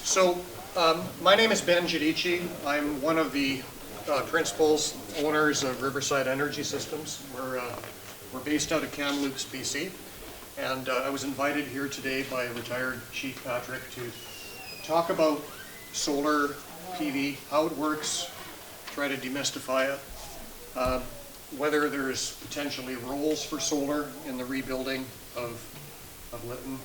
So, my name is Ben Giudici. I'm one of the principals, owners of Riverside Energy Systems. We're based out of Kamloops, BC. And I was invited here today by retired Chief Patrick to talk about solar PV, how it works, try to demystify it, whether there's potentially roles for solar in the rebuilding of Lytton.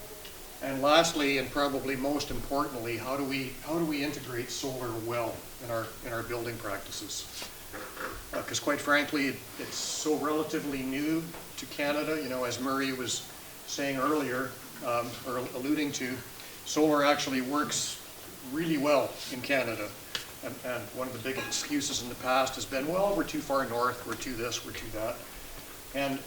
And lastly, and probably most importantly, how do we integrate solar well in our building practices? Because quite frankly, it's so relatively new to Canada. You know, as Murray was saying earlier, or alluding to, solar actually works really well in Canada. And one of the big excuses in the past has been, well, we're too far north, we're too this, we're too that. And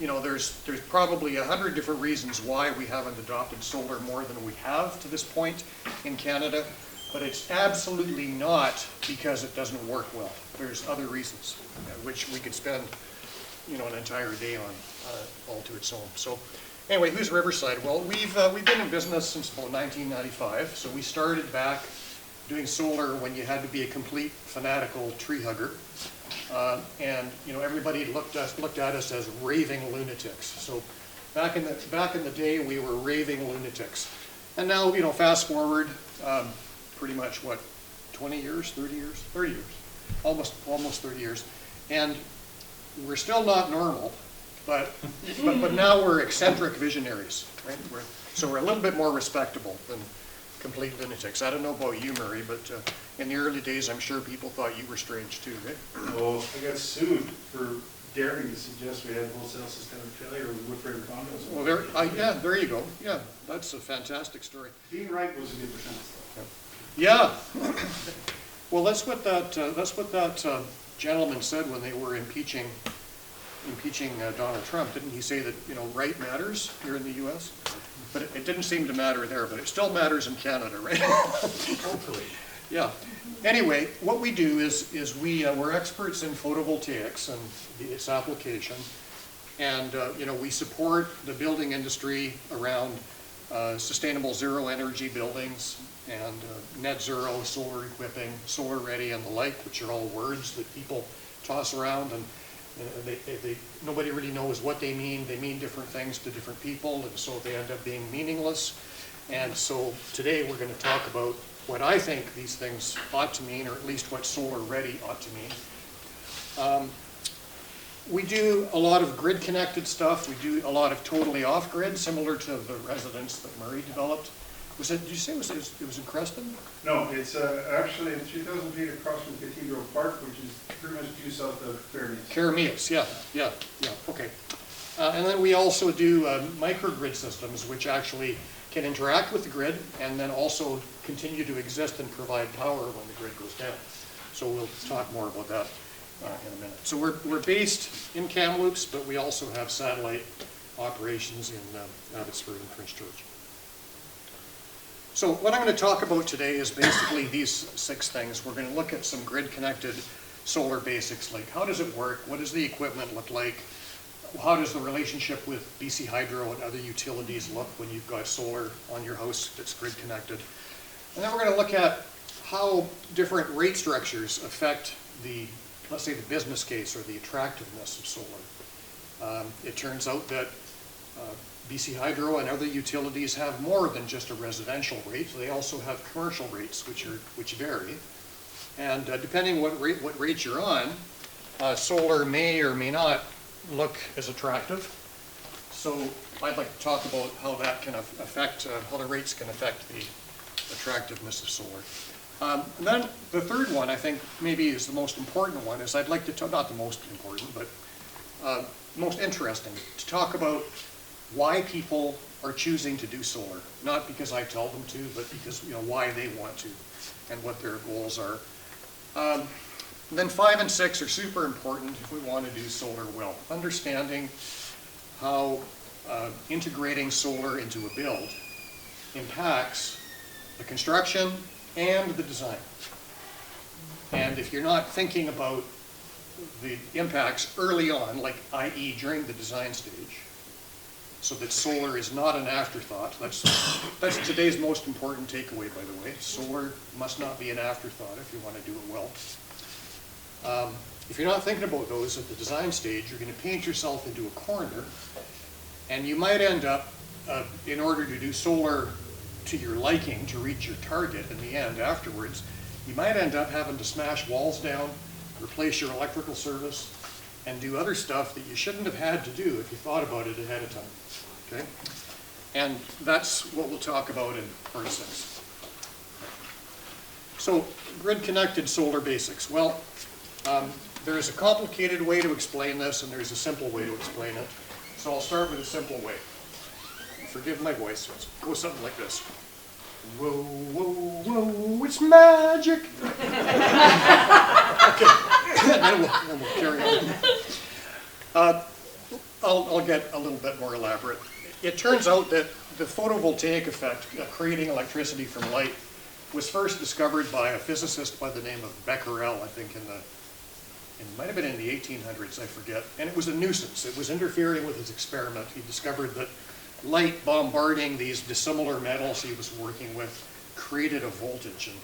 you know, there's probably 100 different reasons why we haven't adopted solar more than we have to this point in Canada, but it's absolutely not because it doesn't work well. There's other reasons, which we could spend, you know, an entire day on all to its own. So anyway, who's Riverside? Well, we've been in business since about 1995. So we started back doing solar when you had to be a complete fanatical tree hugger. And you know, everybody looked at us as raving lunatics. So back in the day, we were raving lunatics. And now, you know, fast forward, pretty much what, 20 years, 30 years, 30 years, almost 30 years, and we're still not normal, but now we're eccentric visionaries, right? So we're a little bit more respectable than complete lunatics. I don't know about you, Murray, but in the early days, I'm sure people thought you were strange too, right? Well, I got sued for daring to suggest we had wholesale systemic failure with wood-frame condos. Well, yeah, there you go. Yeah, that's a fantastic story. Being right was a good defense, though. Yeah. Well, that's what that gentleman said when they were impeaching Donald Trump. Didn't he say that, you know, right matters here in the U.S.? But it didn't seem to matter there, but it still matters in Canada, right? Hopefully. Yeah. Anyway, what we do is we're experts in photovoltaics and its application, and you know, we support the building industry around sustainable zero energy buildings and net zero, solar equipping, solar ready, and the like, which are all words that people toss around, and nobody really knows what they mean. They mean different things to different people, and so they end up being meaningless. And so today we're going to talk about what I think these things ought to mean, or at least what solar ready ought to mean. We do a lot of grid connected stuff. We do a lot of totally off grid, similar to the residence that Murray developed. Did you say it was in Creston? No, it's actually 3,000 feet across from Cathedral Park, which is pretty much due south of Fairmeads. Fairmeads, yeah, okay. And then we also do microgrid systems, which actually can interact with the grid and then also continue to exist and provide power when the grid goes down. So we'll talk more about that in a minute. So we're based in Kamloops, but we also have satellite operations in Abbotsford and Prince George. So what I'm going to talk about today is basically these 6 things. We're going to look at some grid-connected solar basics, like how does it work, what does the equipment look like, how does the relationship with BC Hydro and other utilities look when you've got solar on your house that's grid-connected. And then we're going to look at how different rate structures affect the, let's say, the business case or the attractiveness of solar. It turns out that BC Hydro and other utilities have more than just a residential rate. They also have commercial rates, which vary. And depending what rate you're on, solar may or may not look as attractive. So I'd like to talk about how that can affect, how the rates can affect the attractiveness of solar. And then the third one, I think maybe is the most important one, is I'd like to talk, not the most important, but most interesting, to talk about why people are choosing to do solar. Not because I tell them to, but because, you know, why they want to and what their goals are. Then 5 and 6 are super important if we want to do solar well. Understanding how integrating solar into a build impacts the construction and the design. And if you're not thinking about the impacts early on, like i.e. during the design stage, so that solar is not an afterthought. That's today's most important takeaway, by the way. Solar must not be an afterthought if you want to do it well. If you're not thinking about those at the design stage, you're going to paint yourself into a corner, and you might end up, in order to do solar to your liking, to reach your target in the end afterwards, you might end up having to smash walls down, replace your electrical service, and do other stuff that you shouldn't have had to do if you thought about it ahead of time, okay? And that's what we'll talk about in part 6. So, grid-connected solar basics. Well, there's a complicated way to explain this, and there's a simple way to explain it. So I'll start with a simple way. Forgive my voice, let's go something like this. Whoa, whoa, whoa, it's magic! Okay, then we'll carry on. I'll get a little bit more elaborate. It turns out that the photovoltaic effect, creating electricity from light, was first discovered by a physicist by the name of Becquerel, I think it might have been in the 1800s, I forget. And it was a nuisance. It was interfering with his experiment. He discovered that light bombarding these dissimilar metals he was working with created a voltage. And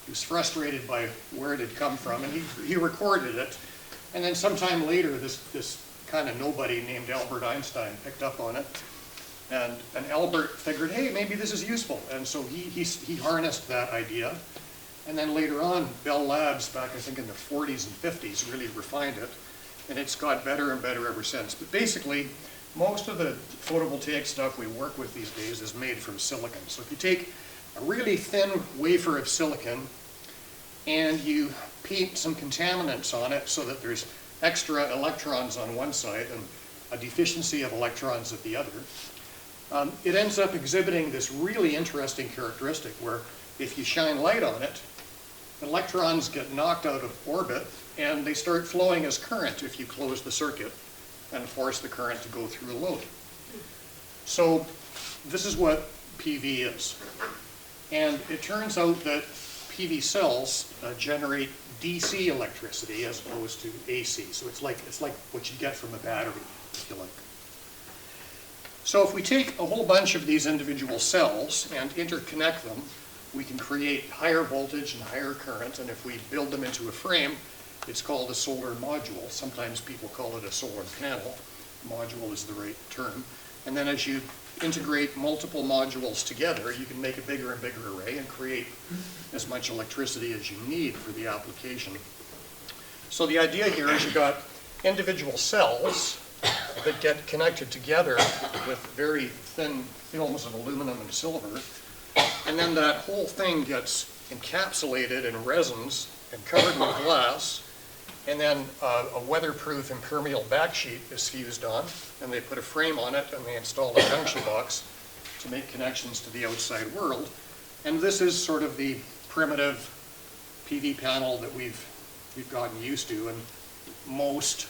he was frustrated by where it had come from, and he recorded it. And then sometime later, this kind of nobody named Albert Einstein picked up on it. And Albert figured, hey, maybe this is useful. And so he harnessed that idea. And then later on, Bell Labs, back I think in the 40s and 50s, really refined it. And it's got better and better ever since. But basically, most of the photovoltaic stuff we work with these days is made from silicon. So if you take a really thin wafer of silicon and you paint some contaminants on it so that there's extra electrons on one side and a deficiency of electrons at the other, it ends up exhibiting this really interesting characteristic where if you shine light on it, electrons get knocked out of orbit and they start flowing as current if you close the circuit and force the current to go through a load. So this is what PV is. And it turns out that PV cells generate DC electricity as opposed to AC. So it's like what you get from a battery, if you like. So if we take a whole bunch of these individual cells and interconnect them, we can create higher voltage and higher current, and if we build them into a frame, it's called a solar module. Sometimes people call it a solar panel. Module is the right term. And then as you integrate multiple modules together, you can make a bigger and bigger array and create as much electricity as you need for the application. So the idea here is you've got individual cells that get connected together with very thin films of aluminum and silver, and then that whole thing gets encapsulated in resins and covered with glass, and then a weatherproof impermeable backsheet is fused on, and they put a frame on it and they install a junction box to make connections to the outside world. And this is sort of the primitive PV panel that we've gotten used to, and most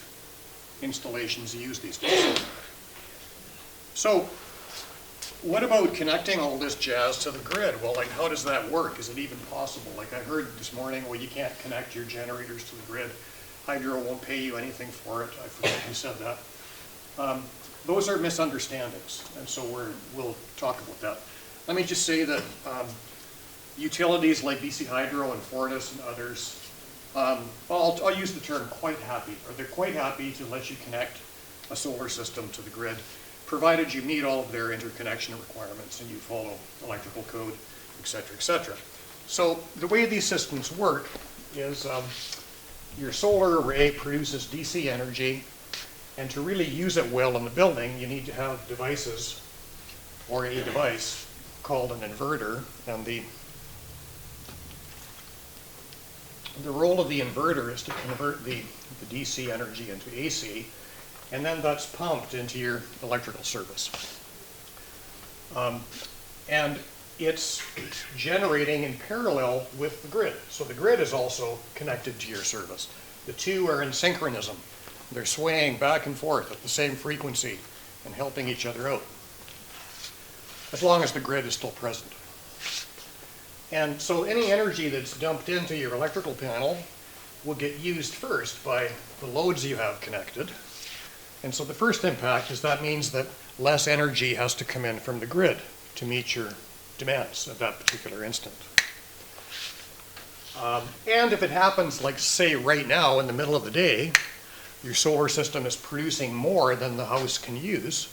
installations use these days. So what about connecting all this jazz to the grid? Well, like, how does that work? Is it even possible? Like I heard this morning, well, you can't connect your generators to the grid. Hydro won't pay you anything for it. I forget who said that. Those are misunderstandings, and so we'll talk about that. Let me just say that utilities like BC Hydro and Fortis and others, I'll use the term quite happy, or they're quite happy to let you connect a solar system to the grid, provided you meet all of their interconnection requirements and you follow electrical code, et cetera, et cetera. So the way these systems work is your solar array produces DC energy, and to really use it well in the building, you need to have devices, or a device, called an inverter, and the role of the inverter is to convert the DC energy into AC, and then that's pumped into your electrical service. And it's generating in parallel with the grid. So the grid is also connected to your service. The two are in synchronism. They're swaying back and forth at the same frequency and helping each other out, as long as the grid is still present. And so any energy that's dumped into your electrical panel will get used first by the loads you have connected, And so the first impact is that means that less energy has to come in from the grid to meet your demands at that particular instant. And if it happens, like say right now in the middle of the day, your solar system is producing more than the house can use,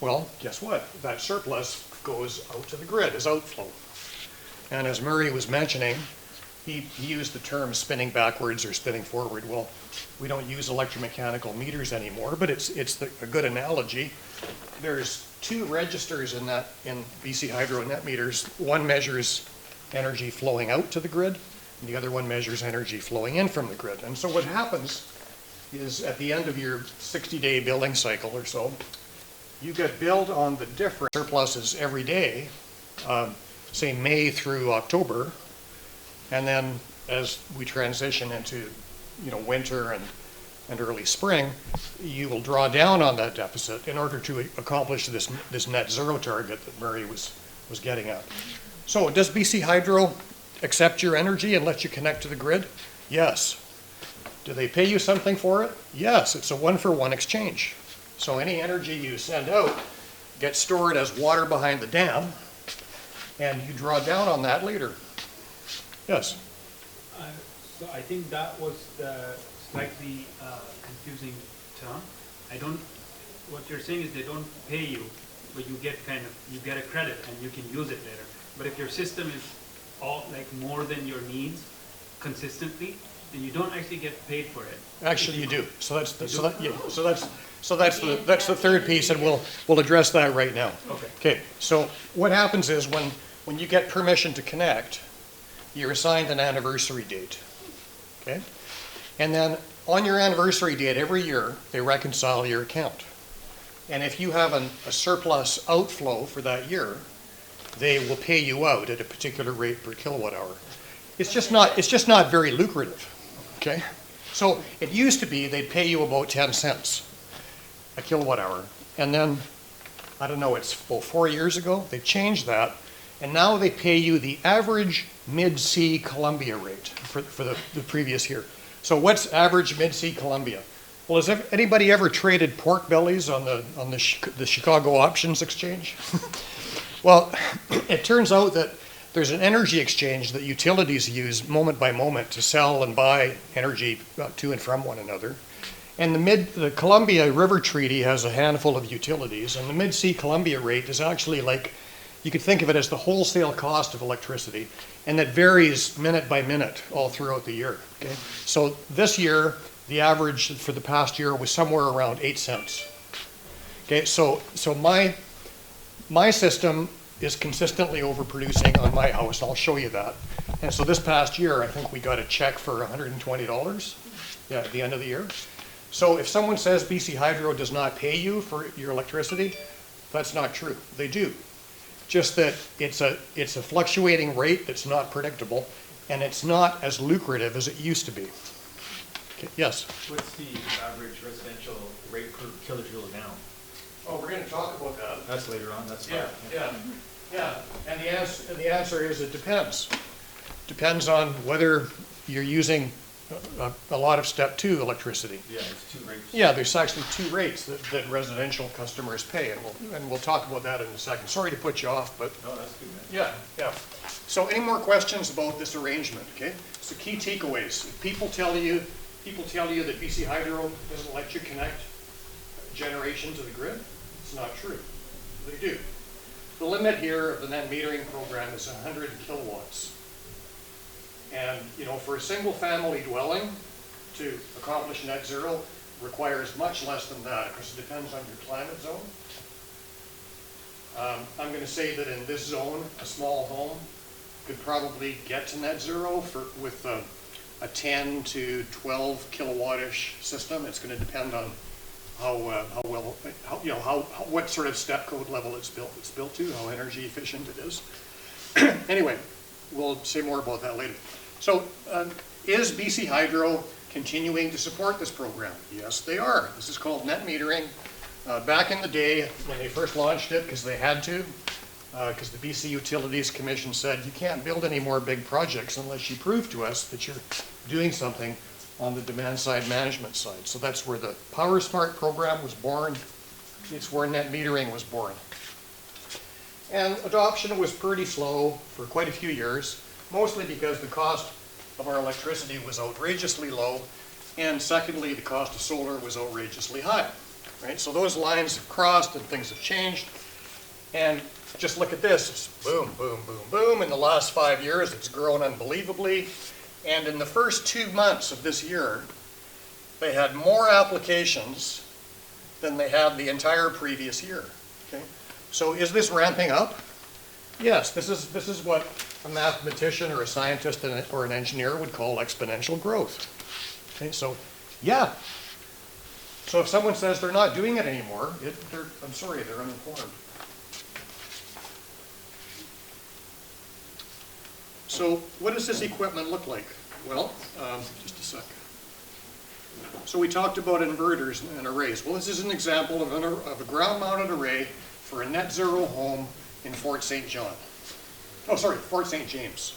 well, guess what? That surplus goes out to the grid as outflow. And as Murray was mentioning, he used the term spinning backwards or spinning forward. Well, we don't use electromechanical meters anymore, but it's a good analogy. There's two registers in BC Hydro net meters. One measures energy flowing out to the grid, and the other one measures energy flowing in from the grid. And so what happens is at the end of your 60-day billing cycle or so, you get billed on the different surpluses every day, say May through October, and then as we transition into winter and early spring, you will draw down on that deficit in order to accomplish this net zero target that Murray was getting at. So does BC Hydro accept your energy and let you connect to the grid? Yes. Do they pay you something for it? Yes, it's a one-for-one exchange. So any energy you send out gets stored as water behind the dam, and you draw down on that later. Yes? So I think that was the slightly confusing term. What you're saying is they don't pay you, but you get a credit and you can use it later. But if your system is all like more than your needs consistently, then you don't actually get paid for it. Actually, you do. So that's the third piece, and we'll address that right now. Okay. Okay. So what happens is when you get permission to connect, you're assigned an anniversary date. Okay. And then on your anniversary date every year, they reconcile your account. And if you have a surplus outflow for that year, they will pay you out at a particular rate per kilowatt hour. It's just not very lucrative. Okay? So it used to be they'd pay you about 10 cents a kilowatt hour. And then, I don't know, it's about 4 years ago, they changed that. And now they pay you the average mid-sea Columbia rate for the previous year. So what's average mid-sea Columbia? Well, has anybody ever traded pork bellies on the Chicago Options Exchange? Well, it turns out that there's an energy exchange that utilities use moment by moment to sell and buy energy to and from one another. And the Columbia River Treaty has a handful of utilities, and the mid-sea Columbia rate is actually like, you could think of it as the wholesale cost of electricity, and that varies minute by minute all throughout the year. Okay? So this year, the average for the past year was somewhere around 8 cents. Okay, so my system is consistently overproducing on my house. I'll show you that. And so this past year, I think we got a check for $120 at the end of the year. So if someone says BC Hydro does not pay you for your electricity, that's not true. They do. Just that it's a fluctuating rate that's not predictable, and it's not as lucrative as it used to be. Okay, yes? What's the average residential rate per kilojoule now? Oh, we're going to talk about that. That's later on, that's fine. Yeah. And the answer is it depends. Depends on whether you're using a lot of step 2 electricity. Yeah, it's 2 rates. Yeah, there's actually 2 rates that residential customers pay, and we'll talk about that in a second. Sorry to put you off, but No, that's good, man. yeah. So any more questions about this arrangement? Okay. So key takeaways. If people tell you that BC Hydro doesn't let you connect generation to the grid, it's not true. They do. The limit here of the net metering program is 100 kilowatts. And, for a single family dwelling to accomplish net zero requires much less than that because it depends on your climate zone. I'm going to say that in this zone, a small home could probably get to net zero with a 10 to 12 kilowatt-ish system. It's going to depend on what sort of step code level it's built to, how energy efficient it is. Anyway, we'll say more about that later. So, is BC Hydro continuing to support this program? Yes, they are. This is called net metering. Back in the day, when they first launched it, because they had to, because the BC Utilities Commission said, you can't build any more big projects unless you prove to us that you're doing something on the demand side management side. So that's where the Power Smart program was born. It's where net metering was born. And adoption was pretty slow for quite a few years, mostly because the cost of our electricity was outrageously low, and secondly, the cost of solar was outrageously high, right? So those lines have crossed and things have changed, and just look at this, it's boom, boom, boom, boom. In the last 5 years, it's grown unbelievably, and in the first 2 months of this year, they had more applications than they had the entire previous year, okay? So is this ramping up? Yes, this is what a mathematician or a scientist or an engineer would call exponential growth. Okay, so yeah. So if someone says they're not doing it anymore, I'm sorry, they're uninformed. So what does this equipment look like? Well, just a sec. So we talked about inverters and arrays. Well, this is an example of a ground-mounted array for a net zero home in Fort St. John. Oh, sorry, Fort St. James.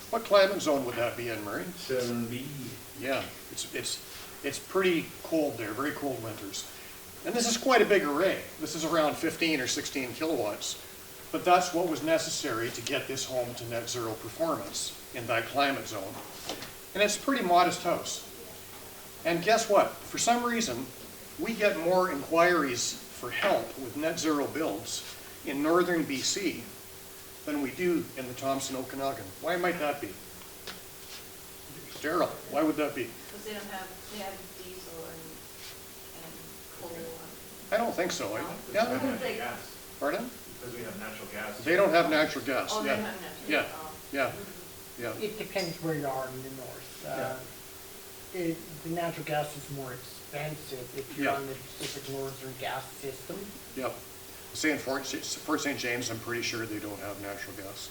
What climate zone would that be in, Murray? 7B. Yeah, it's pretty cold there, very cold winters. And this is quite a big array. This is around 15 or 16 kilowatts. But that's what was necessary to get this home to net zero performance in that climate zone. And it's a pretty modest house. And guess what? For some reason, we get more inquiries for help with net zero builds in northern BC than we do in the Thompson Okanagan. Why might that be? Daryl, why would that be? Because they have diesel and coal. I don't think so. Yeah, I don't think- Gas, pardon? because we have natural gas. They don't have natural gas. Oh, they Yeah, have natural. yeah, Oh. yeah, yeah. It depends where you are in the north. The natural gas is more expensive if you're Yeah. on the Pacific Northern gas system. Yeah. Say in Fort St. James, I'm pretty sure they don't have natural gas.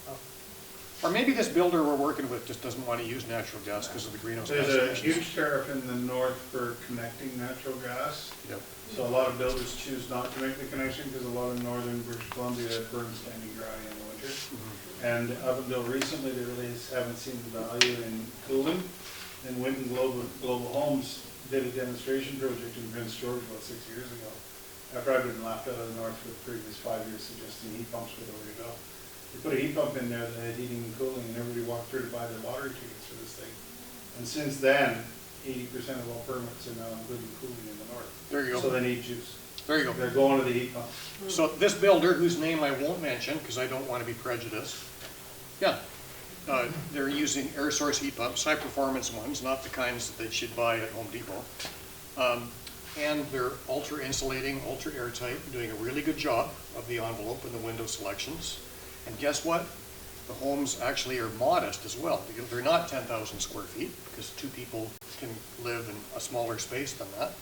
Oh. Or maybe this builder we're working with just doesn't want to use natural gas because of the greenhouse gas There's a emissions. huge tariff in the north for connecting natural gas. Yep. So a lot of builders choose not to make the connection because a lot of northern British Columbia burns standing dry in the winter. And up until recently, they really haven't seen the value in cooling. And Winton Global Homes did a demonstration project in Prince George about 6 years ago. After I've been laughed out of the north for the previous 5 years suggesting heat pumps were the way to go. They put a heat pump in there that had heating and cooling, and everybody walked through to buy their lottery tickets for this thing. And since then, 80% of all permits are now including cooling in the north. There you So go. they need juice. There you go. They're going to the heat pump. So this builder, whose name I won't mention because I don't want to be prejudiced, yeah, they're using air source heat pumps, high performance ones, not the kinds that they should buy at Home Depot. And they're ultra insulating, ultra airtight, doing a really good job of the envelope and the window selections. And guess what? The homes actually are modest as well. They're not 10,000 square feet because 2 people can live in a smaller space than that.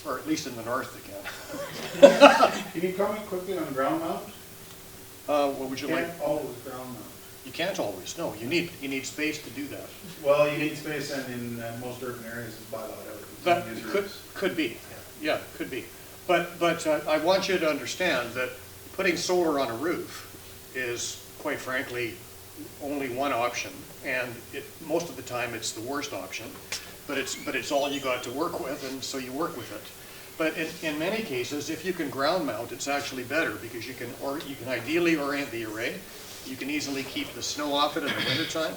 Or at least in the north they can. Can you comment quickly on ground mount? What would you like? Can't always ground mount. You can't always, no. You need space to do that. Well, you need space, and in most urban areas, it's by law. That could be, yeah, could be. But I want you to understand that putting solar on a roof is, quite frankly, only one option, and most of the time it's the worst option. But it's all you got to work with, and so you work with it. But in many cases, if you can ground mount, it's actually better because you can ideally orient the array. You can easily keep the snow off it in the wintertime,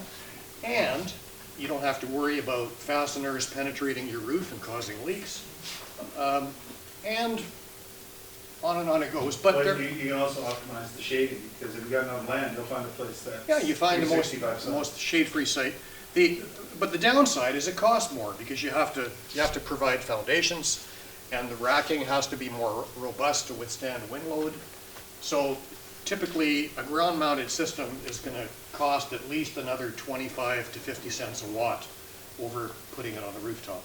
and you don't have to worry about fasteners penetrating your roof and causing leaks. And on it goes. But you can also optimize the shading, because if you've got enough land, you'll find a place that's yeah, you find the 365 sun. most shade-free site. But the downside is it costs more because you have to provide foundations, and the racking has to be more robust to withstand wind load. So typically, a ground-mounted system is going to cost at least another 25 to 50 cents a watt over putting it on the rooftop.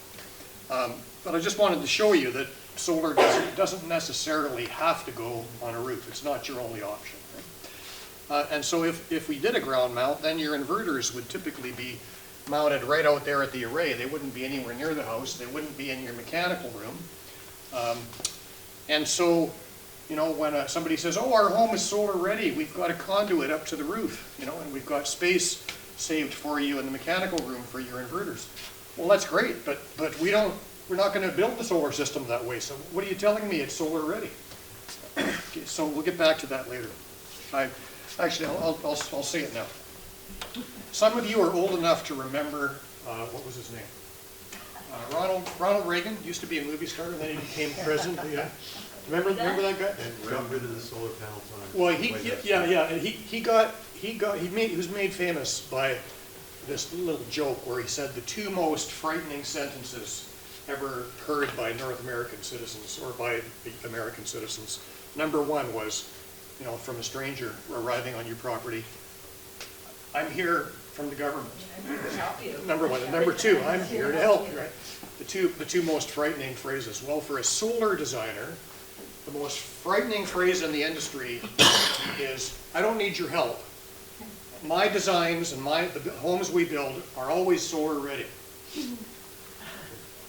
But I just wanted to show you that solar doesn't necessarily have to go on a roof. It's not your only option. Right? And so if we did a ground mount, then your inverters would typically be mounted right out there at the array. They wouldn't be anywhere near the house. They wouldn't be in your mechanical room. And so, you know, when somebody says, oh, our home is solar ready, we've got a conduit up to the roof, you know, and we've got space saved for you in the mechanical room for your inverters. Well, that's great, but we're not going to build the solar system that way. So what are you telling me? It's solar ready. Okay, so we'll get back to that later. Actually, I'll say it now. Some of you are old enough to remember, what was his name? Ronald Reagan used to be a movie star, and then he became president. Yeah. Remember that guy? And got rid of the solar panels on. Well, he and he was made famous by this little joke where he said the two most frightening sentences ever heard by North American citizens or by the American citizens. Number one was, from a stranger arriving on your property, "I'm here from the government." Number one. And number two, "I'm here to help you." Right? The two most frightening phrases. Well, for a solar designer, the most frightening phrase in the industry is, "I don't need your help. My designs and the homes we build are always solar ready."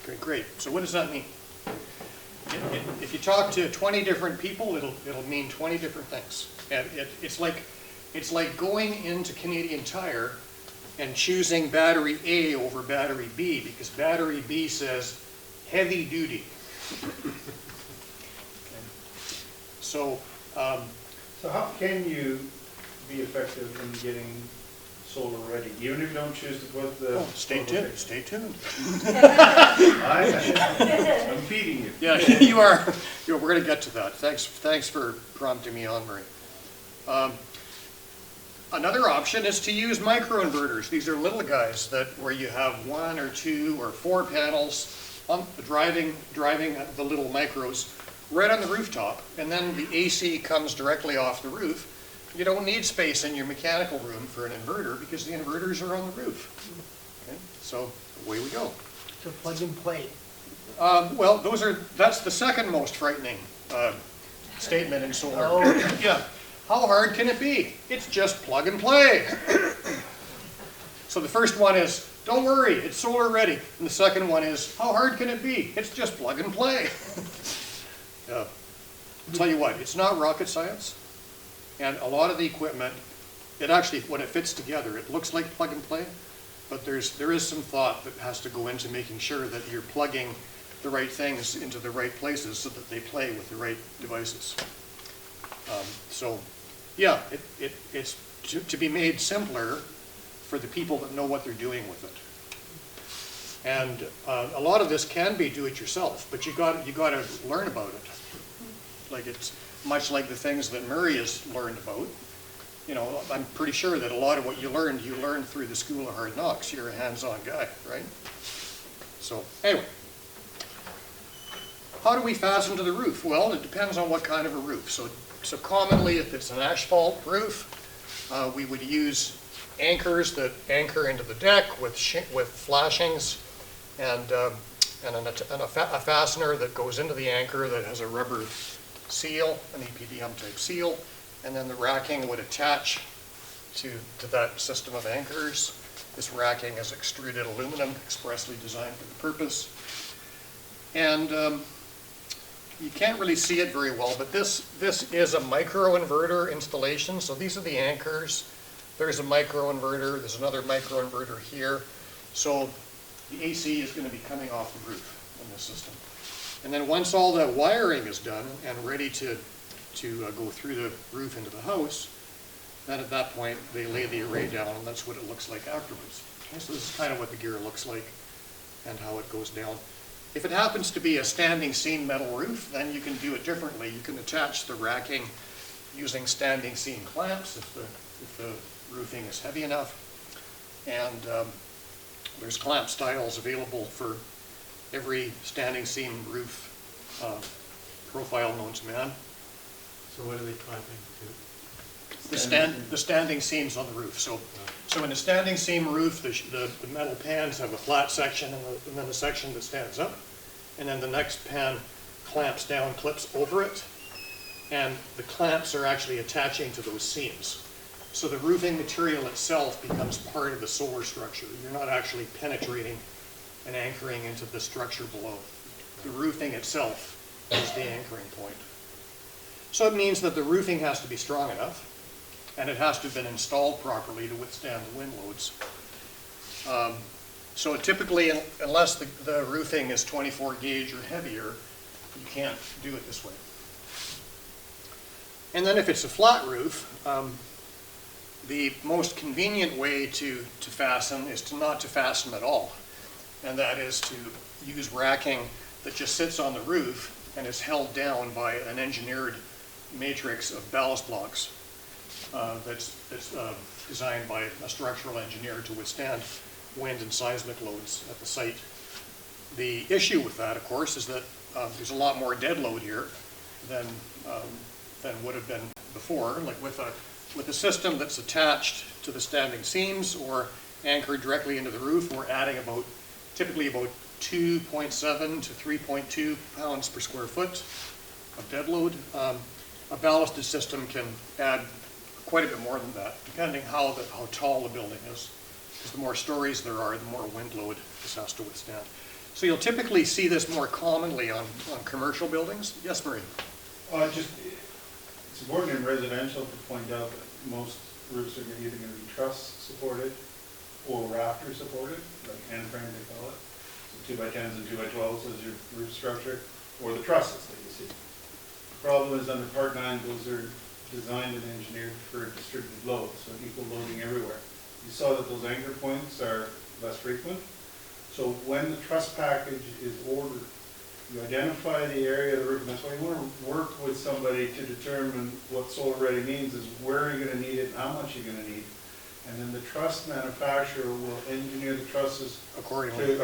Okay, great. So what does that mean? If you talk to 20 different people, it'll mean 20 different things. And it's like going into Canadian Tire and choosing battery A over battery B, because battery B says heavy duty. So how can you be effective in getting solar ready, even if you don't choose to put the... Stay tuned. I'm feeding you. Yeah, you are. We're going to get to that. Thanks for prompting me on, Murray. Another option is to use microinverters. These are little guys where you have 1 or 2 or 4 panels driving the little micros right on the rooftop, and then the AC comes directly off the roof. You don't need space in your mechanical room for an inverter because the inverters are on the roof. Okay, so away we go. So plug and play. Well, that's the second most frightening statement in solar. Oh. Yeah. How hard can it be? It's just plug and play. So the first one is, don't worry, it's solar ready. And the second one is, how hard can it be? It's just plug and play. I'll tell you what, it's not rocket science. And a lot of the equipment, when it fits together, it looks like plug and play, but there is some thought that has to go into making sure that you're plugging the right things into the right places so that they play with the right devices. Yeah, it's to be made simpler for the people that know what they're doing with it. And a lot of this can be do-it-yourself, but you got to learn about it. Like it's much like the things that Murray has learned about. I'm pretty sure that a lot of what you learned through the School of Hard Knocks. You're a hands-on guy, right? So anyway, how do we fasten to the roof? Well, it depends on what kind of a roof. So commonly, if it's an asphalt roof, we would use anchors that anchor into the deck with flashings and a fastener that goes into the anchor that has a rubber seal, an EPDM type seal, and then the racking would attach to that system of anchors. This racking is extruded aluminum, expressly designed for the purpose. And you can't really see it very well, but this is a microinverter installation. So these are the anchors. There's a microinverter. There's another microinverter here. So the AC is going to be coming off the roof in this system. And then once all the wiring is done and ready to go through the roof into the house, then at that point they lay the array down, and that's what it looks like afterwards. Okay, so this is kind of what the gear looks like and how it goes down. If it happens to be a standing seam metal roof, then you can do it differently. You can attach the racking using standing seam clamps if the roofing is heavy enough. And there's clamp styles available for every standing seam roof profile known to man. So what are they clamping to? The standing seams on the roof. So in a standing seam roof, the metal pans have a flat section and then a section that stands up. And then the next pan clamps down, clips over it. And the clamps are actually attaching to those seams. So the roofing material itself becomes part of the solar structure. You're not actually penetrating and anchoring into the structure below. The roofing itself is the anchoring point. So it means that the roofing has to be strong enough, and it has to have been installed properly to withstand the wind loads. So typically, unless the roofing is 24 gauge or heavier, you can't do it this way. And then if it's a flat roof, the most convenient way to fasten is not to fasten at all. And that is to use racking that just sits on the roof and is held down by an engineered matrix of ballast blocks that's designed by a structural engineer to withstand wind and seismic loads at the site. The issue with that, of course, is that there's a lot more dead load here than would have been before. Like with a system that's attached to the standing seams or anchored directly into the roof, we're adding typically about 2.7 to 3.2 pounds per square foot of dead load. A ballasted system can add quite a bit more than that, depending how tall the building is. Because the more stories there are, the more wind load this has to withstand. So you'll typically see this more commonly on commercial buildings. Yes, Marie? It's important in residential to point out that most roofs are either going to be truss supported or rafter supported, like end frame they call it. So 2x10s and 2x12s is your roof structure, or the trusses that you see. The problem is under Part 9, those are designed and engineered for distributed load, so equal loading everywhere. You saw that those anchor points are less frequent. So when the truss package is ordered, you identify the area of the roof, and that's why you want to work with somebody to determine what solar ready means, is where you're going to need it and how much you're going to need. And then the truss manufacturer will engineer the trusses accordingly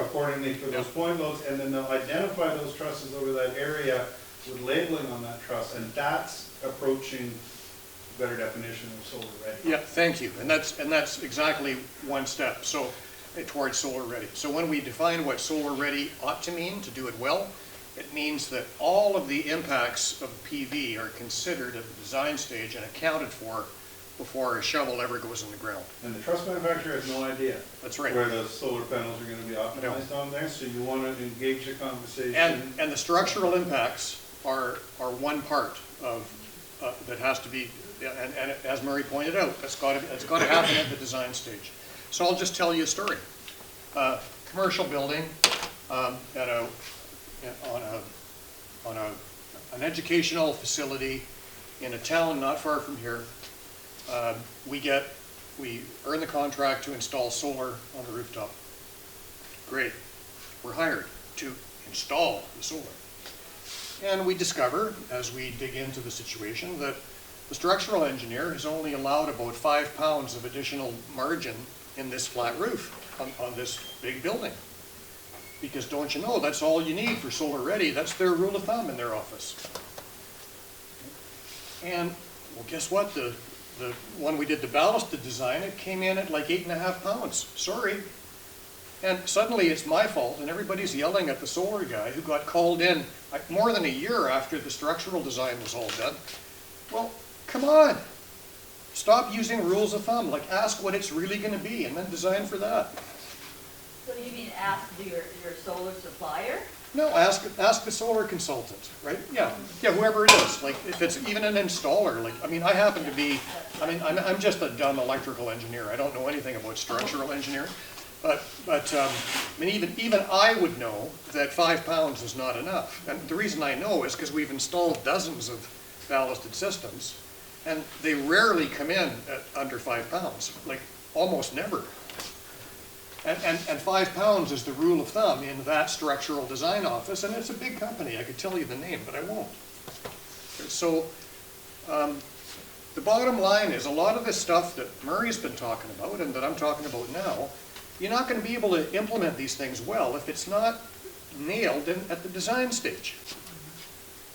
for those point loads, and then they'll identify those trusses over that area with labeling on that truss, and that's approaching better definition of solar ready. Yeah, thank you. And that's exactly one step towards solar ready. So when we define what solar ready ought to mean to do it well, it means that all of the impacts of PV are considered at the design stage and accounted for before a shovel ever goes in the ground. And the truss manufacturer has no idea. That's right. Where the solar panels are going to be optimized on there, so you want to engage the conversation. And the structural impacts are one part of that has to be, and as Murray pointed out, it's got to happen at the design stage. So I'll just tell you a story. Commercial building on an educational facility in a town not far from here. We earn the contract to install solar on the rooftop. Great. We're hired to install the solar. And we discover, as we dig into the situation, that the structural engineer has only allowed about 5 pounds of additional margin in this flat roof on this big building. Because don't you know, that's all you need for solar ready. That's their rule of thumb in their office. And, well, guess what? The one we did the ballasted design, it came in at like 8.5 pounds. Sorry. And suddenly it's my fault, and everybody's yelling at the solar guy who got called in more than a year after the structural design was all done. Well, come on. Stop using rules of thumb. Like, ask what it's really going to be, and then design for that. So you mean ask your solar supplier? No, ask the solar consultant, right? Yeah, whoever it is. Like, if it's even an installer. Like, I mean, I happen to be. I mean, I'm just a dumb electrical engineer. I don't know anything about structural engineering. But I mean, even I would know that 5 pounds is not enough. And the reason I know is because we've installed dozens of ballasted systems, and they rarely come in at under 5 pounds, like almost never. And 5 pounds is the rule of thumb in that structural design office, and it's a big company. I could tell you the name, but I won't. So the bottom line is a lot of this stuff that Murray's been talking about and that I'm talking about now, you're not going to be able to implement these things well if it's not nailed at the design stage.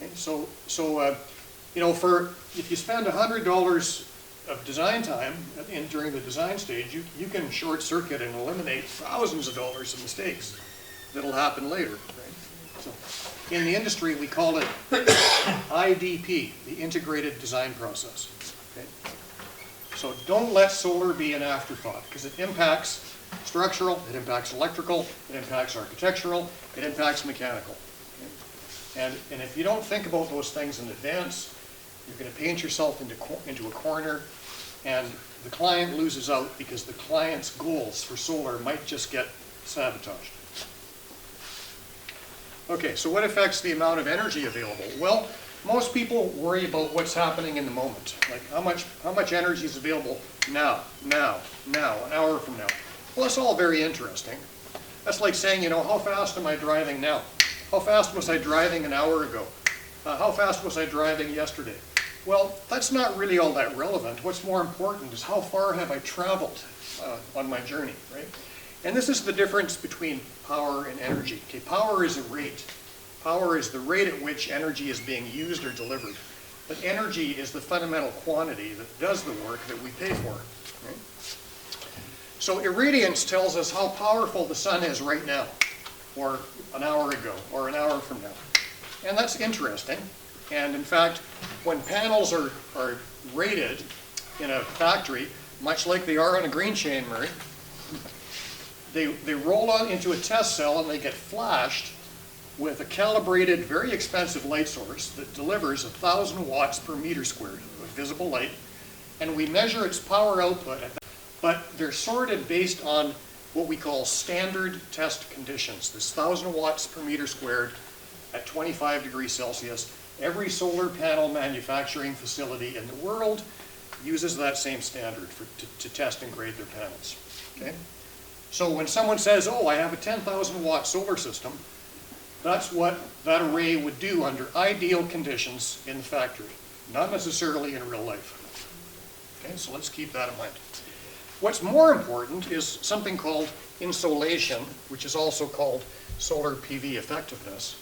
Okay? So you know, if you spend $100 of design time during the design stage, you can short circuit and eliminate thousands of dollars of mistakes that'll happen later. Right? So in the industry, we call it IDP, the integrated design process. Okay? So don't let solar be an afterthought, because it impacts structural, it impacts electrical, it impacts architectural, it impacts mechanical. Okay? And if you don't think about those things in advance, you're going to paint yourself into a corner, and the client loses out because the client's goals for solar might just get sabotaged. Okay, so what affects the amount of energy available? Well, most people worry about what's happening in the moment. Like how much energy is available now, an hour from now. Well, that's all very interesting. That's like saying, how fast am I driving now? How fast was I driving an hour ago? How fast was I driving yesterday? Well, that's not really all that relevant. What's more important is how far have I traveled on my journey, right? And this is the difference between power and energy. Okay, power is a rate. Power is the rate at which energy is being used or delivered. But energy is the fundamental quantity that does the work that we pay for. Right? So irradiance tells us how powerful the sun is right now, or an hour ago, or an hour from now. And that's interesting. And in fact, when panels are rated in a factory, much like they are on a green chain, Murray, they roll on into a test cell and they get flashed with a calibrated, very expensive light source that delivers 1,000 watts per meter squared of visible light. And we measure its power output at that. But they're sorted based on what we call standard test conditions. This 1,000 watts per meter squared at 25 degrees Celsius. Every solar panel manufacturing facility in the world uses that same standard to test and grade their panels. Okay? So when someone says, oh, I have a 10,000 watt solar system, that's what that array would do under ideal conditions in the factory, not necessarily in real life. Okay, so let's keep that in mind. What's more important is something called insolation, which is also called solar PV effectiveness.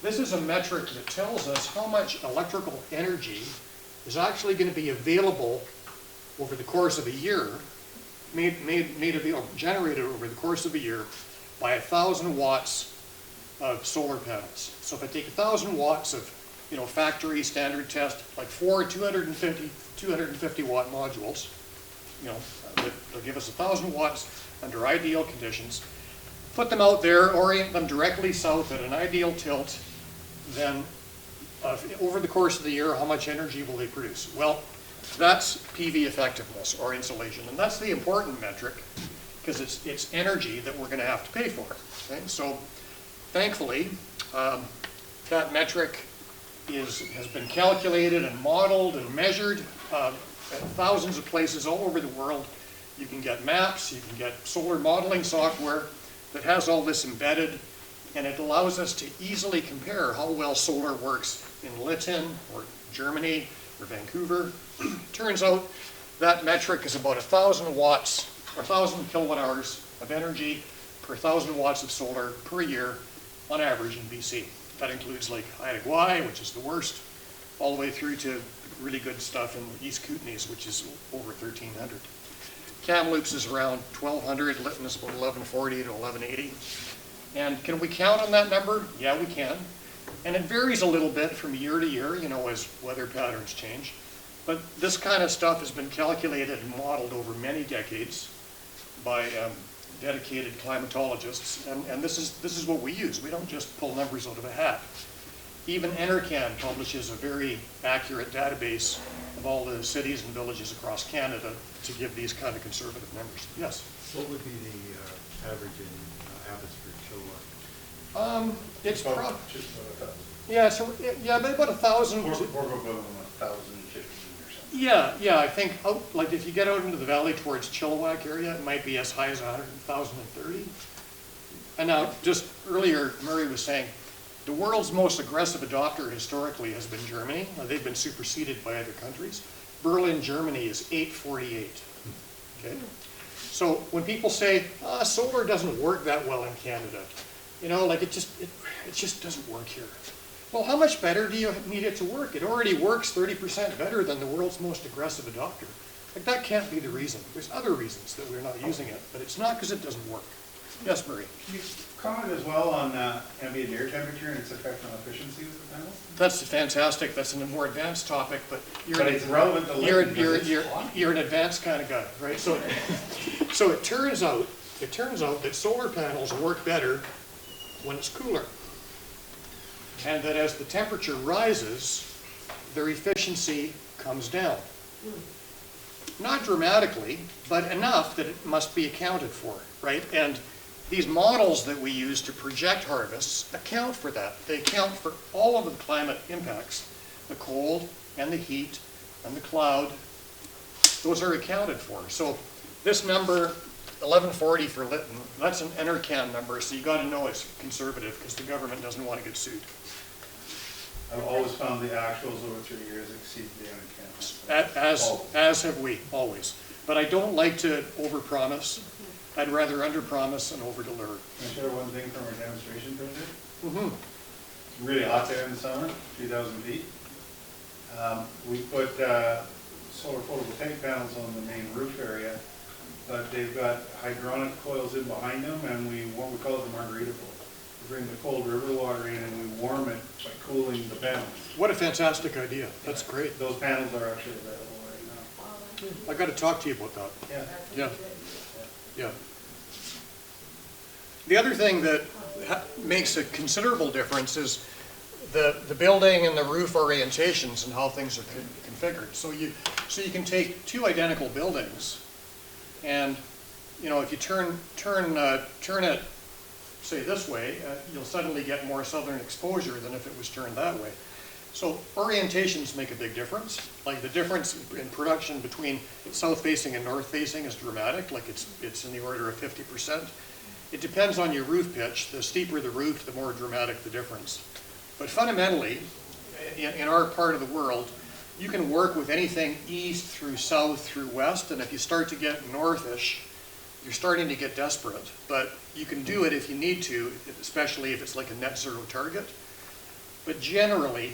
This is a metric that tells us how much electrical energy is actually going to be available over the course of a year, generated over the course of a year by 1,000 watts of solar panels. So if I take 1,000 watts of factory standard test, like 4 250 watt modules, they'll give us 1,000 watts under ideal conditions, put them out there, orient them directly south at an ideal tilt, then over the course of the year, how much energy will they produce? Well, that's PV effectiveness or insolation, and that's the important metric because it's energy that we're going to have to pay for. Okay? So thankfully, that metric has been calculated and modeled and measured at thousands of places all over the world. You can get maps, you can get solar modeling software that has all this embedded, and it allows us to easily compare how well solar works in Lytton or Germany or Vancouver. Turns out that metric is about 1,000 watts or 1,000 kilowatt hours of energy per 1,000 watts of solar per year on average in BC. That includes Lake Haida, which is the worst, all the way through to really good stuff in East Kootenays, which is over 1,300. Kamloops is around 1,200, Lytton is about 1,140 to 1,180. And can we count on that number? Yeah, we can. And it varies a little bit from year to year, as weather patterns change. But this kind of stuff has been calculated and modeled over many decades by dedicated climatologists, and this is what we use. We don't just pull numbers out of a hat. Even NRCan publishes a very accurate database of all the cities and villages across Canada to give these kind of conservative numbers. Yes? What would be the average in Abbotsford kilowatt? It's Just probably, about 1,000. yeah, so, yeah, about 1,000. Or about 1,050 or something. Yeah, I think, like if you get out into the valley towards Chilliwack area, it might be as high as 1,030. And now, just earlier, Murray was saying, the world's most aggressive adopter historically has been Germany. Now, they've been superseded by other countries. Berlin, Germany is 848. Okay? So when people say, solar doesn't work that well in Canada, like it just doesn't work here. Well, how much better do you need it to work? It already works 30% better than the world's most aggressive adopter. Like that can't be the reason. There's other reasons that we're not using it, but it's not because it doesn't work. Yes, Murray? Can you comment as well on ambient air temperature and its effect on efficiency with the panels? That's fantastic. That's a more advanced topic, but It's relevant to Lytton because you're an advanced kind of guy, right? So it turns out that solar panels work better when it's cooler, and that as the temperature rises, their efficiency comes down. Not dramatically, but enough that it must be accounted for, right? And These models that we use to project harvests account for that. They account for all of the climate impacts, the cold and the heat and the cloud. Those are accounted for. So this number, 1140 for Lytton, that's an NRCan number, so you got to know it's conservative because the government doesn't want to get sued. I've always found the actuals over 3 years exceed the NRCan. As have we, always. But I don't like to overpromise. I'd rather underpromise and overdeliver. Can I share one thing from our demonstration project? Mm-hmm. It's really hot there in the summer, 3,000 feet. We put solar photovoltaic panels on the main roof area, but they've got hydronic coils in behind them, and we call it the margarita pool. We bring the cold river water in and we warm it by cooling the panels. What a fantastic idea. That's great. Those panels are actually available right now. I got to talk to you about that. Yeah. Yeah. Yeah. The other thing that makes a considerable difference is the building and the roof orientations and how things are configured. So you can take two identical buildings, and if you turn it, say this way, you'll suddenly get more southern exposure than if it was turned that way. So orientations make a big difference. Like the difference in production between south-facing and north-facing is dramatic, like it's in the order of 50%. It depends on your roof pitch. The steeper the roof, the more dramatic the difference. But fundamentally, in our part of the world, you can work with anything east through south through west, and if you start to get northish, you're starting to get desperate. But you can do it if you need to, especially if it's like a net zero target. But generally,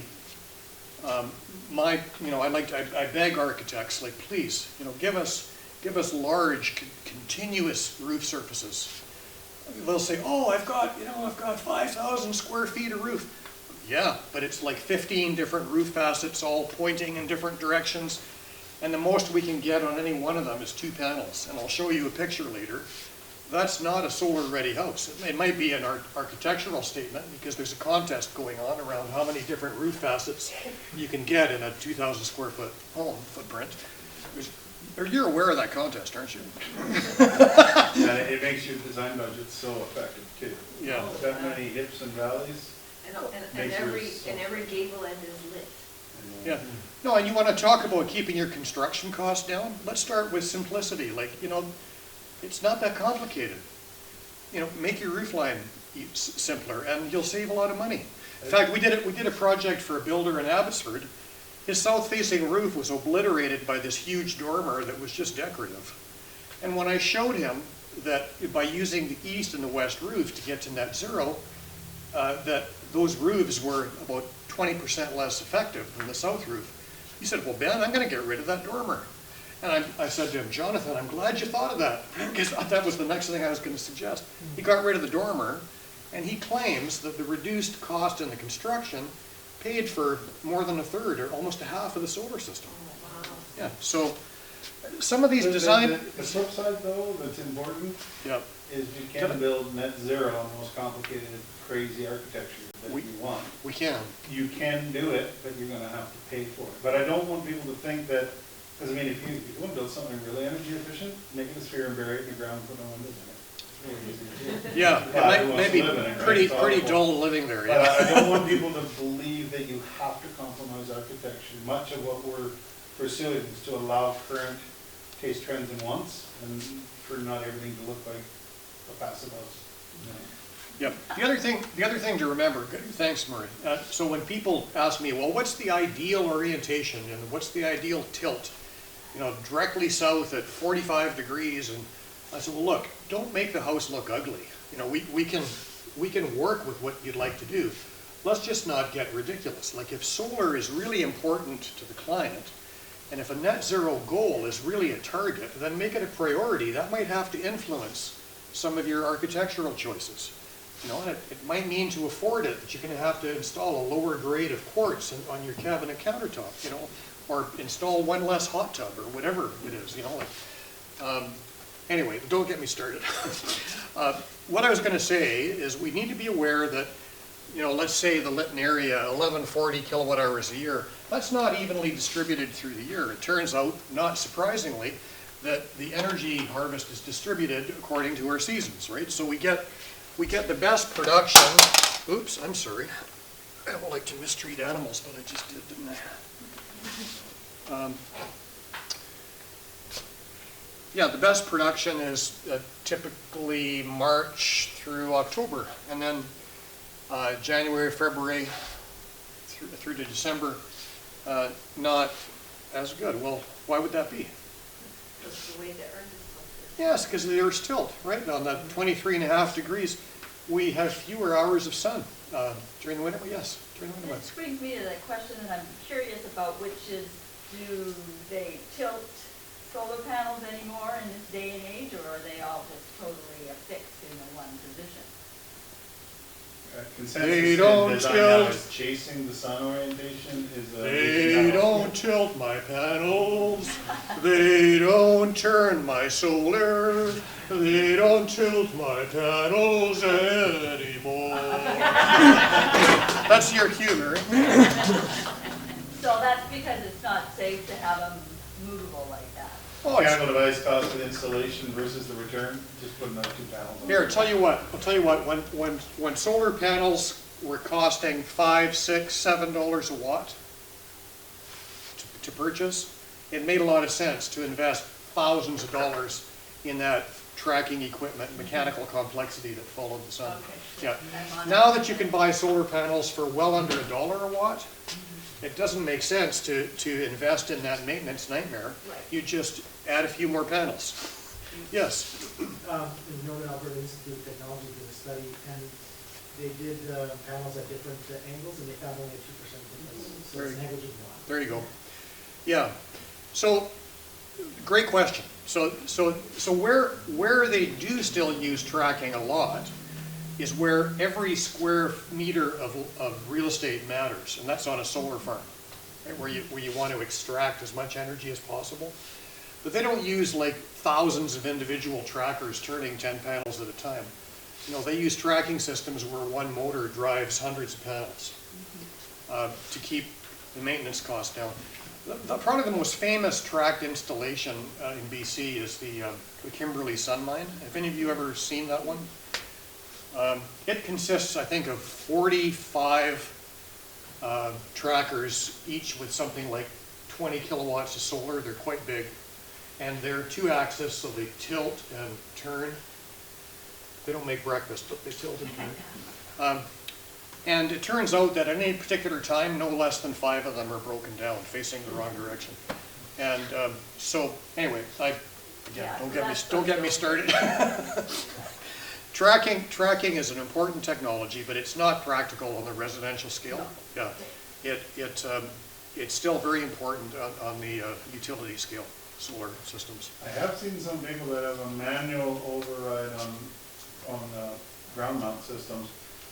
I beg architects, like, please, give us large, continuous roof surfaces. They'll say, oh, I've got 5,000 square feet of roof. Yeah, but it's like 15 different roof facets all pointing in different directions. And the most we can get on any one of them is 2 panels. And I'll show you a picture later. That's not a solar-ready house. It might be an architectural statement because there's a contest going on around how many different roof facets you can get in a 2,000 square foot home footprint. You're aware of that contest, aren't you? And it makes your design budget so effective too. Yeah. That many hips and valleys. And every gable end is lit. Yeah. No, and you want to talk about keeping your construction costs down? Let's start with simplicity. Like, it's not that complicated. Make your roof line simpler and you'll save a lot of money. In fact, we did a project for a builder in Abbotsford. His south-facing roof was obliterated by this huge dormer that was just decorative. And when I showed him that by using the east and the west roofs to get to net zero, that those roofs were about 20% less effective than the south roof, he said, well, Ben, I'm going to get rid of that dormer. And I said to him, Jonathan, I'm glad you thought of that, because that was the next thing I was going to suggest. He got rid of the dormer, and he claims that the reduced cost in the construction paid for more than a third or almost a half of the solar system. Oh, wow. Yeah, so some of these design... The flip side though, that's important, Yeah. is you can build net zero on the most complicated, crazy architecture that you want. We can. You can do it, but you're gonna have to pay for it. But I don't want people to think that, because if you want to build something really energy efficient, make it a sphere and bury it in the ground, put no windows in it. It's really easy to do. Yeah, it might be pretty dull living there. But Yeah. I don't want people to believe that you have to compromise architecture. Much of what we're pursuing is to allow current taste trends and wants, and for not everything to look like a passive house. Yeah. The other thing to remember. Thanks, Murray. So when people ask me, well, what's the ideal orientation and what's the ideal tilt? Directly south at 45 degrees, and I said, well, look, don't make the house look ugly. We can work with what you'd like to do. Let's just not get ridiculous. Like if solar is really important to the client, and if a net zero goal is really a target, then make it a priority. That might have to influence some of your architectural choices. And it might mean to afford it that you're going to have to install a lower grade of quartz on your cabinet countertop, or install one less hot tub or whatever it is, Anyway, don't get me started. What I was going to say is we need to be aware that, let's say the Lytton area, 1140 kilowatt hours a year, that's not evenly distributed through the year. It turns out, not surprisingly, that the energy harvest is distributed according to our seasons, right? So we get the best production. Oops, I'm sorry. I don't like to mistreat animals, but I just did, didn't I? Yeah, the best production is typically March through October, and then January, February through to December, not as good. Well, why would that be? That's the way the earth is tilted. Yes, because of the Earth's tilt, right? On that 23.5 degrees, we have fewer hours of sun during the winter. Yes, during the winter months. This brings me to the question that I'm curious about, which is, do they tilt solar panels anymore in this day and age, or are they all just totally affixed in the one position? Consensus They in don't design tilt. now is chasing the sun orientation is a. They don't tilt my panels. They don't turn my solar. They don't tilt my panels anymore. That's your humor. So that's because it's not safe to have them movable like that. Oh, it's- Mechanical device cost of installation versus the return, just putting another 2 panels on. Here, I'll tell you what, when solar panels were costing $5, $6, $7 a watt to purchase, it made a lot of sense to invest thousands of dollars in that tracking equipment, mechanical complexity that followed the sun. Okay. Yeah. I'm on Now it. that you can buy solar panels for well under $1 a watt, it doesn't make sense to invest in that maintenance nightmare. Right. You just add a few more panels. Yes. The Northern Alberta Institute of Technology did a study, and they did panels at different angles, and they found only a 2% difference. So it's negligible. There you go. Yeah. So, great question. So where they do still use tracking a lot is where every square meter of real estate matters, and that's on a solar farm, right? Where you want to extract as much energy as possible. But they don't use like thousands of individual trackers turning 10 panels at a time. You know, they use tracking systems where one motor drives hundreds of panels to keep the maintenance costs down. Probably the most famous tracked installation in BC is the Kimberley Sun Mine. Have any of you ever seen that one? It consists, I think, of 45 trackers, each with something like 20 kilowatts of solar. They're quite big. And they're 2-axis, so they tilt and turn. They don't make breakfast, but they tilt and turn. And it turns out that at any particular time, no less than 5 of them are broken down, facing the wrong direction. And so, anyway, again, Yeah, don't get me started. Tracking is an important technology, but it's not practical on the residential scale. No. Yeah, it's still very important on the utility scale, solar systems. I have seen some people that have a manual override on ground mount systems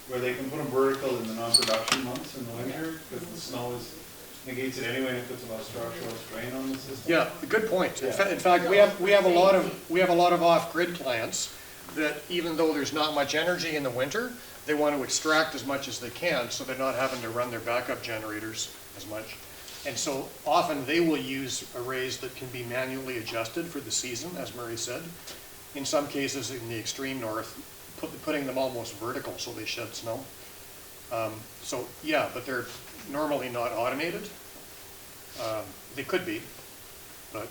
where they can put them vertical in the non-production months in the winter because the snow negates it anyway and it puts a lot of structural strain on the system. Yeah, good point. In Yeah. fact, we have a lot of off-grid plants that even though there's not much energy in the winter, they want to extract as much as they can so they're not having to run their backup generators as much. And so often they will use arrays that can be manually adjusted for the season, as Murray said. In some cases in the extreme north, putting them almost vertical so they shed snow. So yeah, but they're normally not automated. They could be, but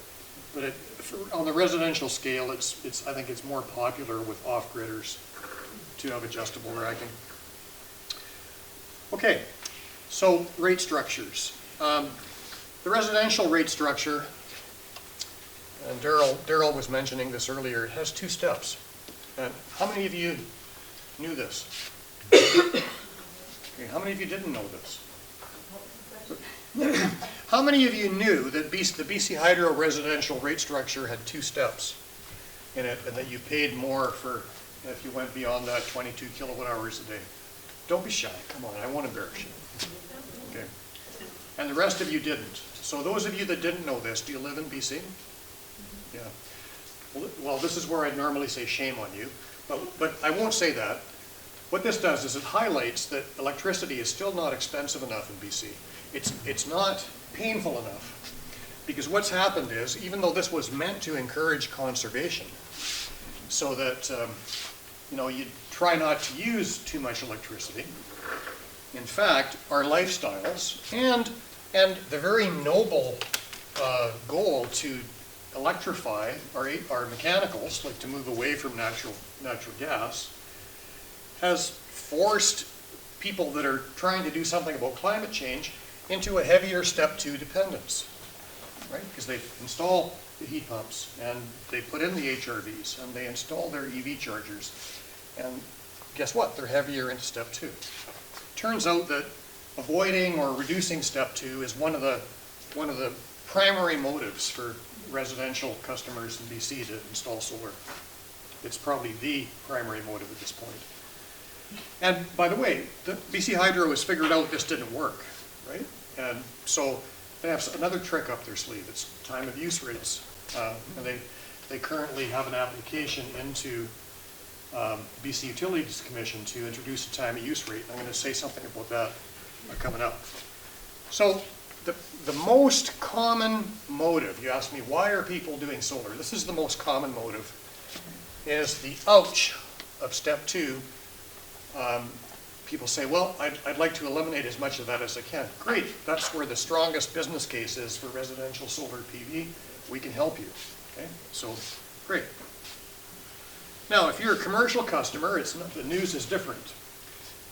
on the residential scale, I think it's more popular with off-gridders to have adjustable racking. Okay, so rate structures. The residential rate structure, and Daryl was mentioning this earlier, it has 2 steps. And how many of you knew this? Okay, how many of you didn't know this? How many of you knew that the BC Hydro residential rate structure had 2 steps in it, and that you paid more for if you went beyond that 22 kilowatt hours a day? Don't be shy, come on, I won't embarrass you. Okay. And the rest of you didn't. So those of you that didn't know this, do you live in BC? Yeah. Well, this is where I'd normally say shame on you, but I won't say that. What this does is it highlights that electricity is still not expensive enough in BC. It's not painful enough Because what's happened is, even though this was meant to encourage conservation, so that you try not to use too much electricity, in fact, our lifestyles and the very noble goal to electrify our mechanicals, like to move away from natural gas, has forced people that are trying to do something about climate change into a heavier step 2 dependence, right? Because they install the heat pumps and they put in the HRVs and they install their EV chargers, and guess what? They're heavier into step 2. Turns out that avoiding or reducing step 2 is one of the primary motives for residential customers in BC to install solar. It's probably the primary motive at this point. And by the way, the BC Hydro has figured out this didn't work, right? And so they have another trick up their sleeve. It's time of use rates. And they currently have an application into BC Utilities Commission to introduce a time of use rate. I'm going to say something about that coming up. So the most common motive, you ask me, why are people doing solar? This is the most common motive, is the ouch of step 2. People say, well, I'd like to eliminate as much of that as I can. Great, that's where the strongest business case is for residential solar PV. We can help you, okay? So, great. Now, if you're a commercial customer, the news is different.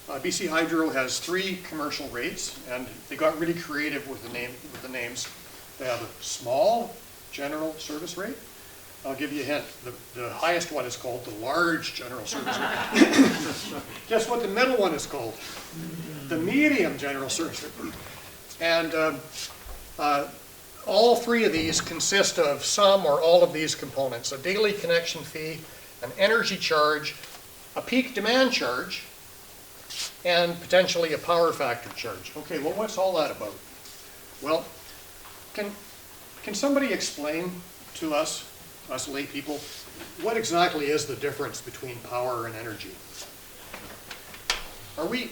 BC Hydro has 3 commercial rates, and they got really creative with the names. They have a small general service rate. I'll give you a hint. The highest one is called the large general service rate. Guess what the middle one is called? The medium general service rate. And all 3 of these consist of some or all of these components: a daily connection fee, an energy charge, a peak demand charge, and potentially a power factor charge. Okay, well, what's all that about? Well, can somebody explain to us lay people, what exactly is the difference between power and energy? Are we,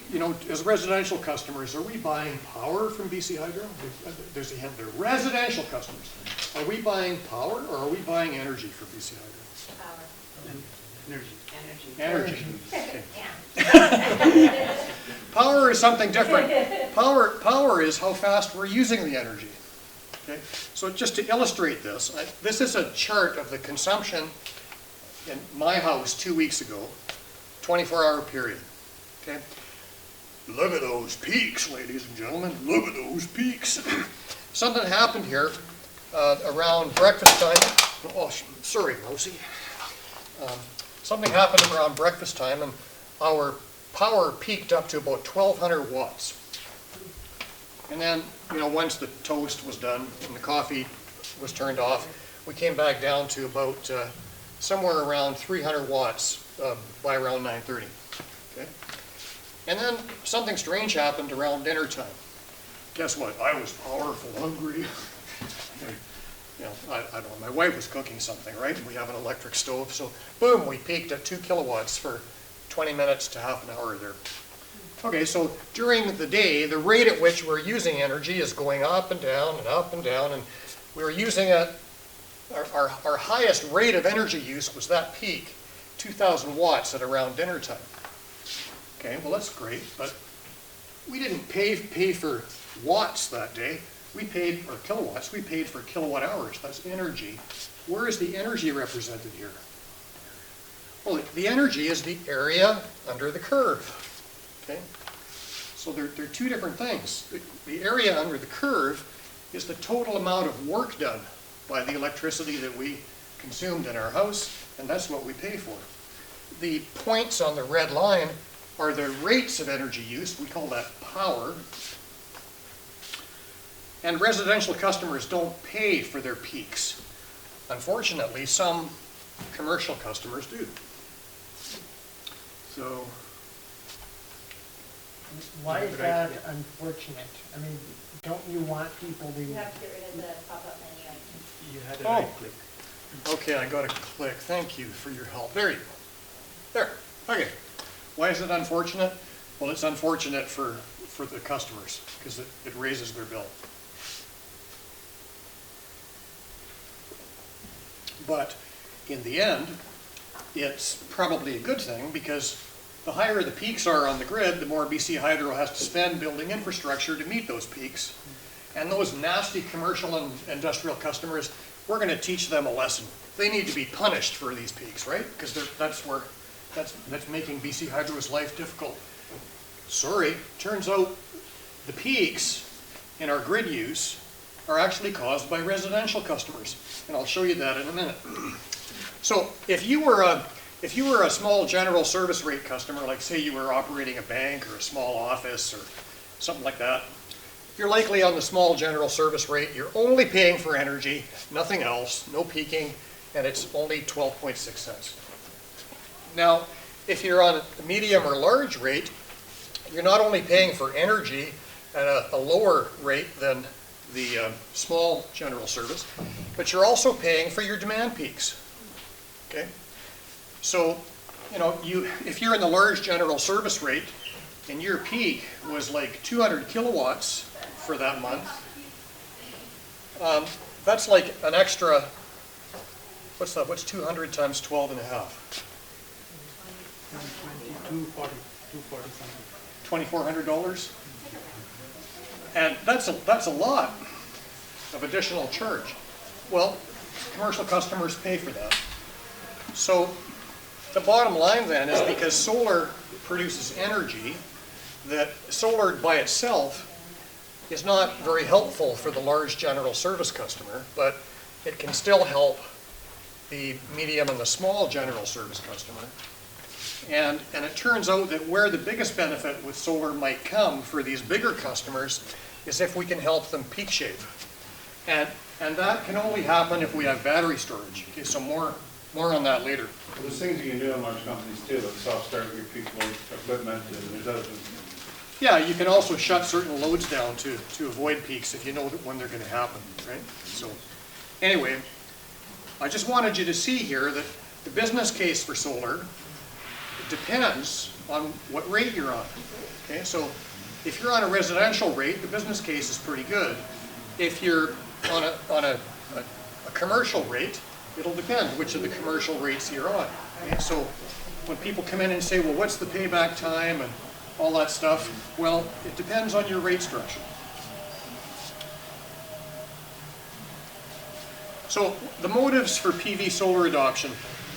as residential customers, are we buying power from BC Hydro? There's a hint there. Residential customers, are we buying power or are we buying energy from BC Hydro? Power. Energy. Energy. Power is something different. Power is how fast we're using the energy. Okay? So just to illustrate this, this is a chart of the consumption in my house 2 weeks ago, 24-hour period. Okay? Look at those peaks, ladies and gentlemen. Look at those peaks. Something happened here around breakfast time. Oh, sorry, Rosie. Something happened around breakfast time, and our power peaked up to about 1,200 watts. And then, once the toast was done and the coffee was turned off, we came back down to about somewhere around 300 watts by around 9:30. Okay? And then something strange happened around dinner time. Guess what? I was powerful hungry. I don't know, my wife was cooking something, right? We have an electric stove, so boom, we peaked at 2 kilowatts for 20 minutes to half an hour there. Okay, so during the day, the rate at which we're using energy is going up and down and up and down, and we were using our highest rate of energy use was that peak, 2,000 watts at around dinner time. Okay, well that's great, but we didn't pay for watts that day. We paid for kilowatts, we paid for kilowatt hours, that's energy. Where is the energy represented here? Well, the energy is the area under the curve, okay? So they're 2 different things. The area under the curve is the total amount of work done by the electricity that we consumed in our house, and that's what we pay for. The points on the red line are the rates of energy use, we call that power. And residential customers don't pay for their peaks. Unfortunately, some commercial customers do. So, Why is that unfortunate? I mean, don't you want people to? You have to get rid of the pop-up menu item. You had a right click. okay, I got to click. Thank you for your help. There you go. There. Okay. Why is it unfortunate? Well, it's unfortunate for the customers because it raises their bill. But in the end, it's probably a good thing because the higher the peaks are on the grid, the more BC Hydro has to spend building infrastructure to meet those peaks. And those nasty commercial and industrial customers, we're going to teach them a lesson. They need to be punished for these peaks, right? Because that's making BC Hydro's life difficult. Sorry, turns out the peaks in our grid use are actually caused by residential customers. And I'll show you that in a minute. So if you were a small general service rate customer, like say you were operating a bank or a small office or something like that, you're likely on the small general service rate. You're only paying for energy, nothing else, no peaking, and it's only 12.6 cents. Now, if you're on a medium or large rate, you're not only paying for energy at a lower rate than the small general service, but you're also paying for your demand peaks. Okay? So, you know, if you're in the large general service rate and your peak was like 200 kilowatts for that month, that's like an extra, what's that? What's 200 times 12 and a half? 240 something. $2,400? And that's a lot of additional charge. Well, commercial customers pay for that. So the bottom line then is because solar produces energy, that solar by itself is not very helpful for the large general service customer, but it can still help the medium and the small general service customer. And it turns out that where the biggest benefit with solar might come for these bigger customers is if we can help them peak shave. And that can only happen if we have battery storage. Okay, so more on that later. There's things you can do in large companies too, like soft start your peak load equipment, and there's other things. Yeah, you can also shut certain loads down to avoid peaks if you know when they're going to happen, right? So anyway, I just wanted you to see here that the business case for solar depends on what rate you're on. Okay, so if you're on a residential rate, the business case is pretty good. If you're on a commercial rate, it'll depend which of the commercial rates you're on. Okay, so when people come in and say, well, what's the payback time and all that stuff, well, it depends on your rate structure. So the motives for PV solar adoption.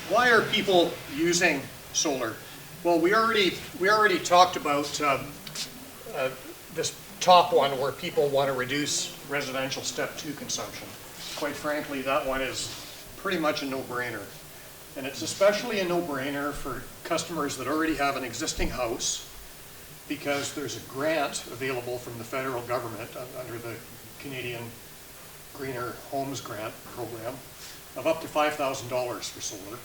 Why are people using solar? Well, we already talked about this top one where people want to reduce residential step 2 consumption. Quite frankly, that one is pretty much a no-brainer. And it's especially a no-brainer for customers that already have an existing house, because there's a grant available from the federal government under the Canadian Greener Homes Grant Program of up to $5,000 for solar.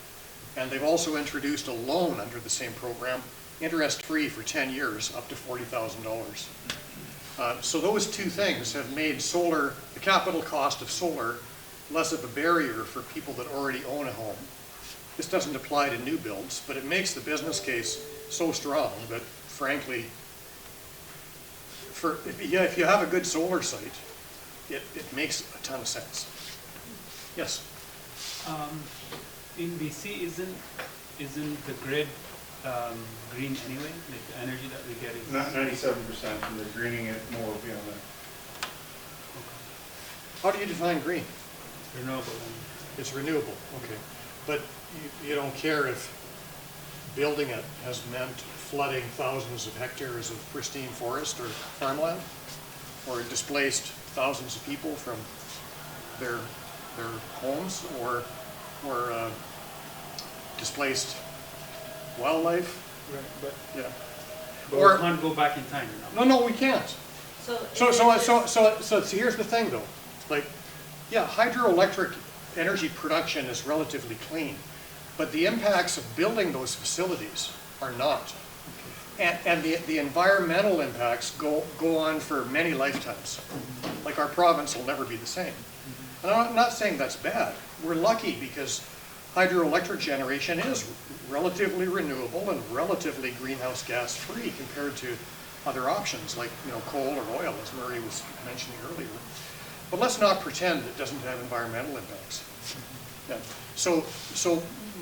And they've also introduced a loan under the same program, interest-free for 10 years, up to $40,000. So those two things have made solar, the capital cost of solar, less of a barrier for people that already own a home. This doesn't apply to new builds, but it makes the business case so strong that, frankly, if you have a good solar site, it makes a ton of sense. Yes? In BC, isn't the grid green anyway? Like the energy that we get is Not 97%, and they're greening it more beyond that. How do you define green? renewable. It's renewable, okay. But you don't care if building it has meant flooding thousands of hectares of pristine forest or farmland, or displaced thousands of people from their homes, or displaced wildlife. Right, but Yeah. but Or- we can't go back in time, you know? No, we can't. So here's the thing though, like, yeah, hydroelectric energy production is relatively clean, but the impacts of building those facilities are not. And the environmental impacts go on for many lifetimes. Like our province will never be the same. And I'm not saying that's bad. We're lucky because hydroelectric generation is relatively renewable and relatively greenhouse gas free compared to other options like, you know, coal or oil, as Murray was mentioning earlier. But let's not pretend it doesn't have environmental impacts. Yeah. So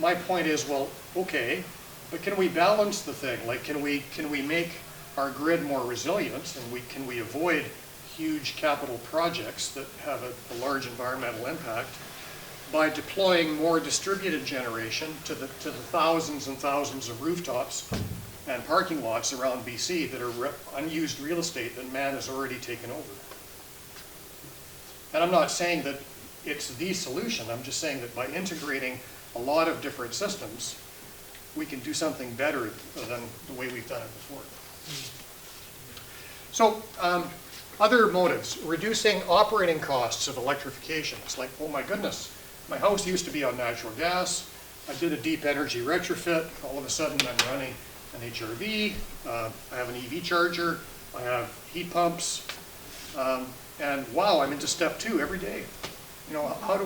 my point is, well, okay, but can we balance the thing? Like, can we make our grid more resilient, and can we avoid huge capital projects that have a large environmental impact by deploying more distributed generation to the thousands and thousands of rooftops and parking lots around BC that are unused real estate that man has already taken over? And I'm not saying that it's the solution. I'm just saying that by integrating a lot of different systems, we can do something better than the way we've done it before. So, other motives, reducing operating costs of electrification. It's like, oh my goodness, my house used to be on natural gas. I did a deep energy retrofit. All of a sudden I'm running an HRV. I have an EV charger. I have heat pumps. And wow, I'm into step 2 every day. You know, how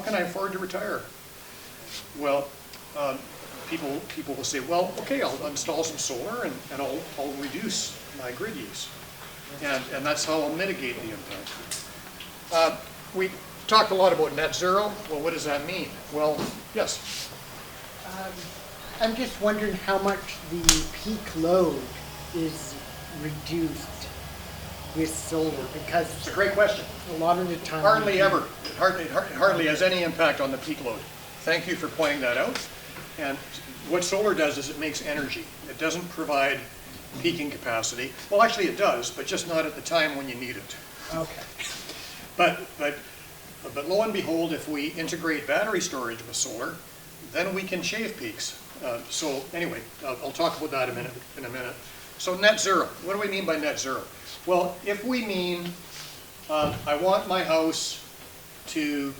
can I afford to retire? Well, people will say, well, okay, I'll install some solar and I'll reduce my grid use. And that's how I'll mitigate the impact. We talked a lot about net zero. Well, what does that mean? Well, yes. I'm just wondering how much the peak load is reduced with solar, because It's a great question. a lot of the time. Hardly ever. It hardly has any impact on the peak load. Thank you for pointing that out. And what solar does is it makes energy. It doesn't provide peaking capacity. Well, actually it does, but just not at the time when you need it. Okay. But lo and behold, if we integrate battery storage with solar, then we can shave peaks. So anyway, I'll talk about that in a minute. So net zero. What do we mean by net zero? Well, if we mean I want my house to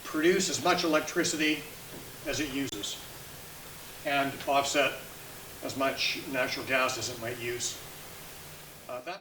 produce as much electricity as it uses and offset as much natural gas as it might use, that